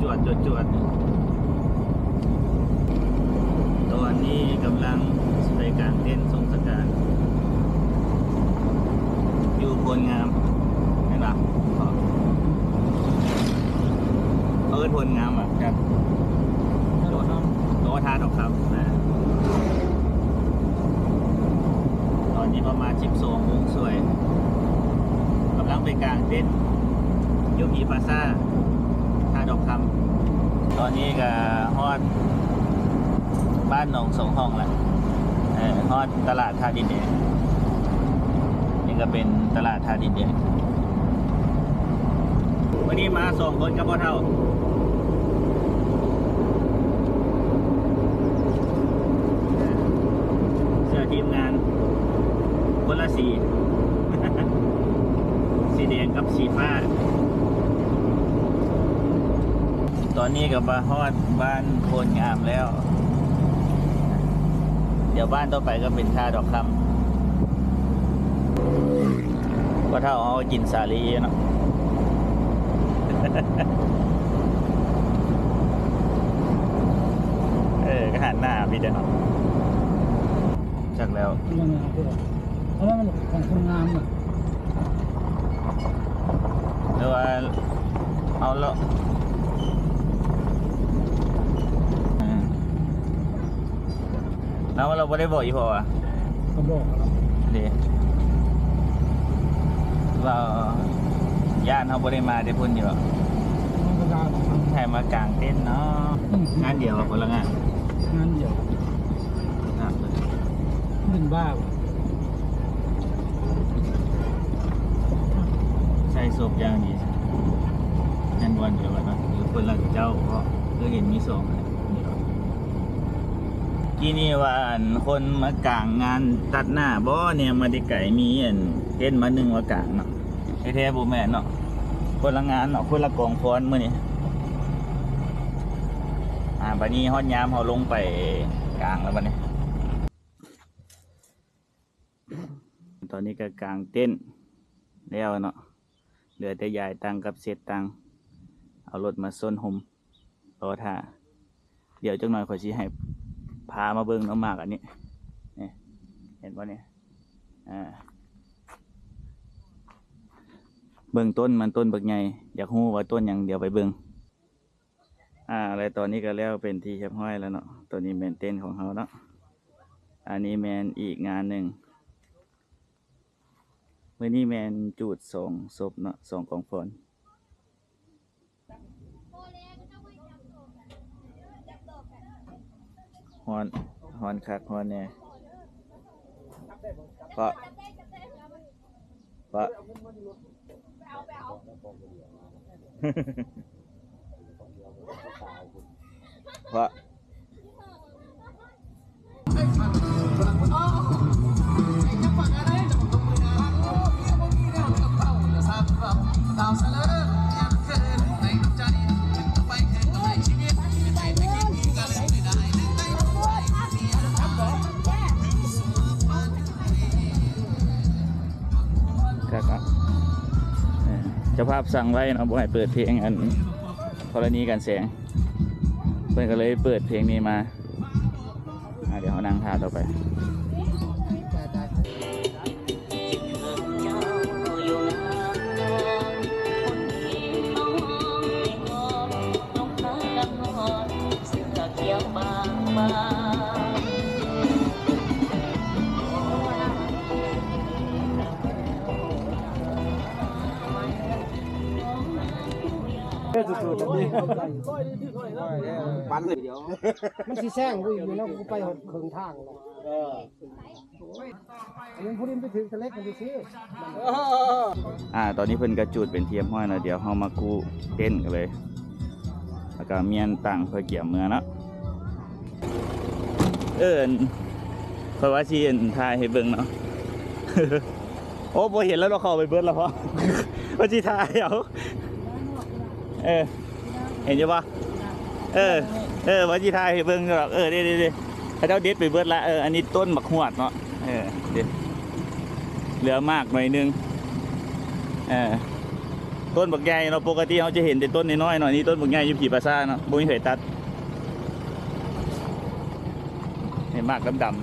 จวดตอนนี้กำลังในการเต้นทรงสการอยู่โพลงามเห็นปะเขาเป็นโพลงามอ่ะครับโตท่าดอกครับนะตอนนี้ประมาณ12 โมงสวยกำลังไปกลางเต้นยูมีพาซ่าท่าดอกคำตอนนี้ก็ฮอดบ้านหนองสองห้องแล้วฮอดตลาดท่าดินแดงนี่ก็เป็นตลาดท่าดินแดงวันนี้มา2 คนกับพ่อเฒ่าเสื้อทีมงานคนละสี สีแดงกับสีฟ้าตอนนี้กับฮอดบ้านโพลงามแล้วเดี๋ยวบ้านต่อไปก็เป็นท่าดอกคำก็เท่าเอากินสาลีเนาะ ก็หันหน้าพี่เด้อเนาะจักแล้วเพราะว่ามันของคนงามอ่ะหรือว่าเอาแล้วแล้วเราไม่ได้บอกอีพออ่ะเขาบอกเดี๋ยวว่าญาติเขาไม่ได้มาได้พุ่นอยู่ใครมากลางเต้นเนาะงานเดียวคนละงานเดียวหนึ่งบ้าใช่ศพอย่างนี้งานวันเดียวกันนะหรือคนละเจ้าก็คือเห็นมี2กี่นี่ว่าคนมากลางงานตัดหน้าบ่เนี่ยมาได้ไก่มีเต้นมา1 ว่ากลางเนาะแท้ๆบ่แม่นเนาะคนละงานเนาะคนละกองฟ้อนมื้อนี้บัดนี้ฮอดยามเฮาลงไปกลางแล้วบัดนี้ตอนนี้ก็กลางเต้นแล้วเนาะเหลือแต่ยายตังกับเศษตังเอารถมาส้นห่มรอท่าเดี๋ยวจักหน่อยขอสิให้พามาเบิ่งน้องหมากอันนี้นี่เห็นป่ะเนี่ยเบิ่งต้นมันต้นบักใหญ่อยากรู้ว่าต้นอย่างเดียวไปเบิ่งอะไรตอนนี้ก็แล้วเป็นที่เรียบร้อยแล้วเนาะตัวนี้แมนเต้นของเขาเนาะอันนี้แมนอีกงานหนึ่งเมื่อนี้แมนจูด2 ศพเนาะ2 กองฟอนฮอนคักฮอนแน่เพราะเจ้าภาพสั่งไว้เนาะบ่ให้เปิดเพลงกรณีการแสงเพื่อนก็เลยเปิดเพลงนี้มาเดี๋ยวเขานั่งท่าต่อไปสุดๆนี่ปันเลยเดี๋ยวมันสีแซงกูอยู่แล้วกูไปเขื่องทางเลยยังพูดไปถึงทะเลกันดิซิตอนนี้เพิ่นกระจุดเป็นเทียมห้อยนะเดี๋ยวเฮามากู้เต้นกันเลยแล้วก็เมียนต่างเพื่อเกี่ยวเมืองเนาะเพราะว่าชีทายให้เบิ่งเนาะโอ้พอเห็นแล้วเราเข้าไปเบิ่งแล้วพอว่าชีทายเอาเห็นอยู่ปะว่าชีทายให้เบิ่งหรอกเด็ดให้เจ้าเด็ดไปเบิ่งละอันนี้ต้นบักหวดเนาะเด็ดเหลือมากหน่อยนึง ต้นบักใหญ่เนาะปกติเขาจะเห็นแต่ต้นน้อยๆหน่อยนี่ต้นบักใหญ่อยู่ผีปลาซ่าเนาะบุ้ยเคยตัดเห็นมากดำ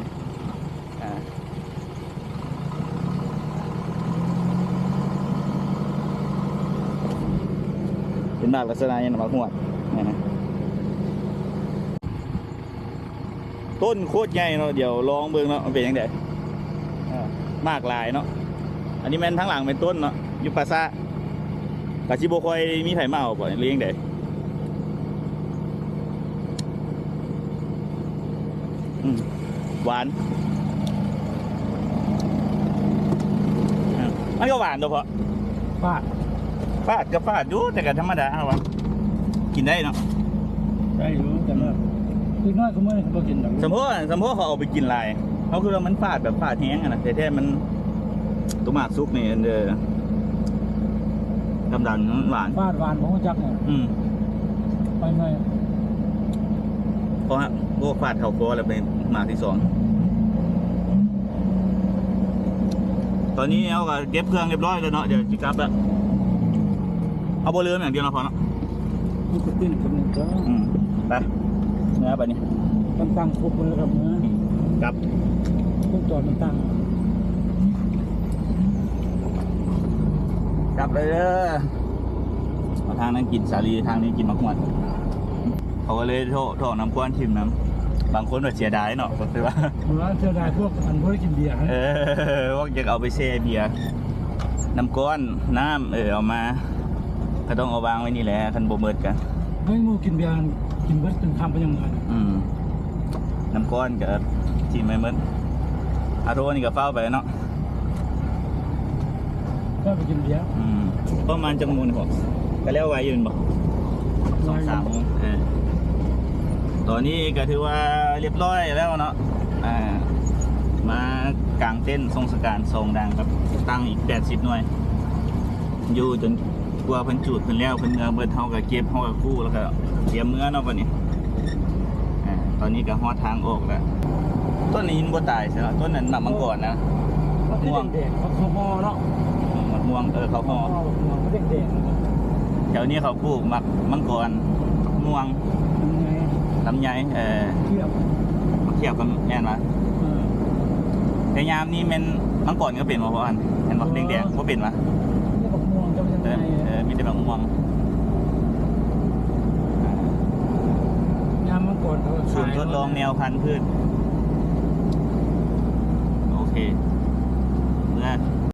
เป็นมากลักษณะยังมาหัวต้นโคตรใหญ่เนาะเดี๋ยวลองเบิ่งเนาะมันเป็นยังไงมากลายเนาะอันนี้แม่นทั้งหลังเป็นต้นเนาะอยู่ปลาซ่ากะชิโบคอยมีไผ่มาเอาบ่เลี้ยงได้หวานมันก็หวานตัวเพาะฟาดก็ฟาดอยู่แต่ก็ธรรมดาเอาวะกินได้เนาะได้อยู่แต่ว่าคือน้อยก็ไม่ได้เขากินหรอกสมมติเขาเอาไปกินลายเขาคือว่ามันฟาดแบบฟาดแห้งอะนะแต่แท้มันตัวมากซุปนี่ดำหวานฟาดหวานของจักเนี่ยไปไงเพราะฮะพวกฟาดเขาโคแล้วเป็นหมากที่สองตอนนี้เอาก็เก็บเครื่องเรียบร้อยแล้วเนาะเดี๋ยวจิกลับแล้วเอาโบเรืออย่างเดียวนะพอเนาะนี่ก็ติ้นคนหนึ่งก็ไปเนื้อไปนี่ตั้งพวกมือกับเนื้อกลับพวกจอดมันตั้งกลับเลยเด้อทางนั้นกินสาลีทางนี้กินมะม่วงเขาก็เลยโทษน้ำก้อนทิมน้ำบางคนแบบเสียดายเนาะก็คือว่าเสียดายพวกอันพวกกินเบียร์พวกจะเอาไปแช่เบียร์น้ำก้อนน้ำเอามาก็ต้องเอาวางไว้นี่แหละคันโบเมิดกันไม่มูกินเบียร์กินเบิร์ดเป็นทำไปยังไงน้ำก้อนกับทีมไม่เมิดอาโทนี่ก็เฝ้าไปเนาะก็ไปกินเบียร์ประมาณจำนวนของก็แล้วไว้ยืนบอก2-3 โมงตอนนี้ก็ถือว่าเรียบร้อยแล้วเนาะมากางเต้นทรงสการทรงดังครับตั้งอีก80 หน่วยอยู่จนกว่าเพิ่นจูดเพิ่นแล้วเพิ่นเบิดเฮากับเก็บเฮากับกู้แล้วก็เตรียมเนื้อเนาะวันนี้ตอนนี้ก็ฮอดทางออกแล้วต้นนี้บ่ตายใช่ไหมต้นนั้นหมักมังกรนะมะม่วงเขาห่อเนาะมะม่วงเขาห่อแถวนี้เขาปลูกหมักมังกรม่วงลำไยเทียบกันแน่นวะแต่ยามนี้มันมังกรก็เป็นมาเพราะอันเห็นว่าแดงๆก็เป็นวะมีแต่แบบม่วงยามมังกรศูนย์ทดลองแนวพันธุ์พืชโอเคเมื่อ